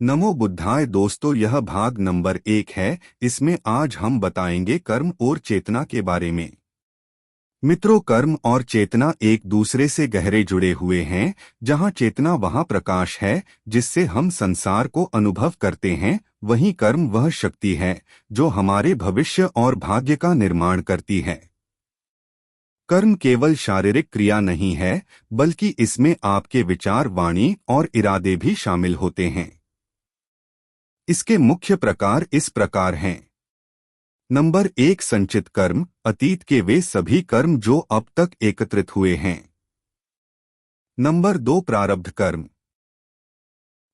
नमो बुद्धाय दोस्तों, यह भाग नंबर 1 है। इसमें आज हम बताएंगे कर्म और चेतना के बारे में। मित्रों, कर्म और चेतना एक दूसरे से गहरे जुड़े हुए हैं। जहाँ चेतना वहाँ प्रकाश है जिससे हम संसार को अनुभव करते हैं, वहीं कर्म वह शक्ति है जो हमारे भविष्य और भाग्य का निर्माण करती है। कर्म केवल शारीरिक क्रिया नहीं है, बल्कि इसमें आपके विचार, वाणी और इरादे भी शामिल होते हैं। इसके मुख्य प्रकार इस प्रकार हैं। नंबर 1, संचित कर्म, अतीत के वे सभी कर्म जो अब तक एकत्रित हुए हैं। नंबर 2, प्रारब्ध कर्म,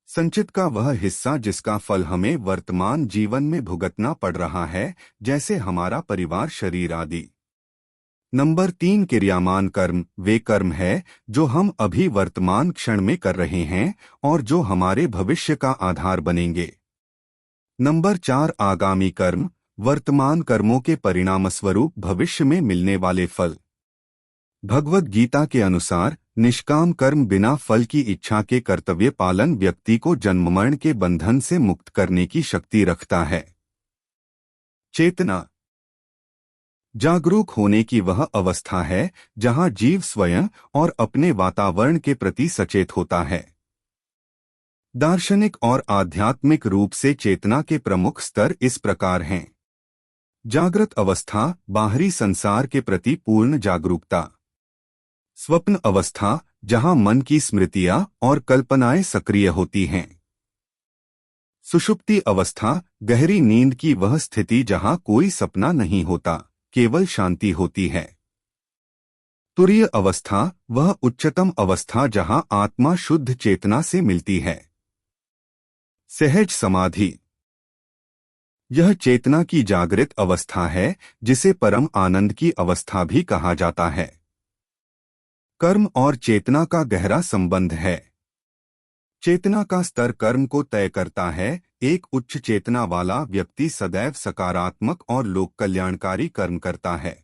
संचित का वह हिस्सा जिसका फल हमें वर्तमान जीवन में भुगतना पड़ रहा है, जैसे हमारा परिवार, शरीर आदि। नंबर 3, क्रियामान कर्म, वे कर्म है जो हम अभी वर्तमान क्षण में कर रहे हैं और जो हमारे भविष्य का आधार बनेंगे। नंबर 4, आगामी कर्म, वर्तमान कर्मों के परिणामस्वरूप भविष्य में मिलने वाले फल। भगवद गीता के अनुसार निष्काम कर्म बिना फल की इच्छा के कर्तव्य पालन व्यक्ति को जन्म मरण के बंधन से मुक्त करने की शक्ति रखता है। चेतना, जागरूक होने की वह अवस्था है जहां जीव स्वयं और अपने वातावरण के प्रति सचेत होता है। दार्शनिक और आध्यात्मिक रूप से चेतना के प्रमुख स्तर इस प्रकार हैं। जागृत अवस्था, बाहरी संसार के प्रति पूर्ण जागरूकता। स्वप्न अवस्था, जहां मन की स्मृतियां और कल्पनाएं सक्रिय होती हैं। सुषुप्ति अवस्था, गहरी नींद की वह स्थिति जहां कोई सपना नहीं होता, केवल शांति होती है। तुरीय अवस्था, वह उच्चतम अवस्था जहां आत्मा शुद्ध चेतना से मिलती है। सहज समाधि, यह चेतना की जागृत अवस्था है जिसे परम आनंद की अवस्था भी कहा जाता है। कर्म और चेतना का गहरा संबंध है। चेतना का स्तर कर्म को तय करता है। एक उच्च चेतना वाला व्यक्ति सदैव सकारात्मक और लोक कल्याणकारी कर्म करता है।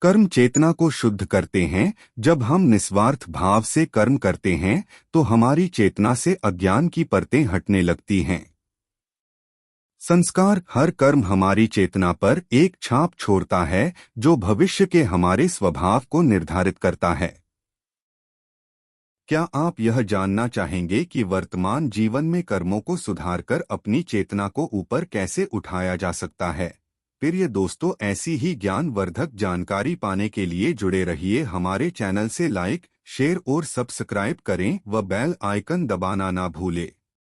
कर्म चेतना को शुद्ध करते हैं। जब हम निस्वार्थ भाव से कर्म करते हैं तो हमारी चेतना से अज्ञान की परतें हटने लगती हैं। संस्कार, हर कर्म हमारी चेतना पर एक छाप छोड़ता है जो भविष्य के हमारे स्वभाव को निर्धारित करता है। क्या आप यह जानना चाहेंगे कि वर्तमान जीवन में कर्मों को सुधारकर अपनी चेतना को ऊपर कैसे उठाया जा सकता है? प्रिय दोस्तों, ऐसी ही ज्ञानवर्धक जानकारी पाने के लिए जुड़े रहिए। हमारे चैनल से लाइक, शेयर और सब्सक्राइब करें व बेल आइकन दबाना ना भूलें।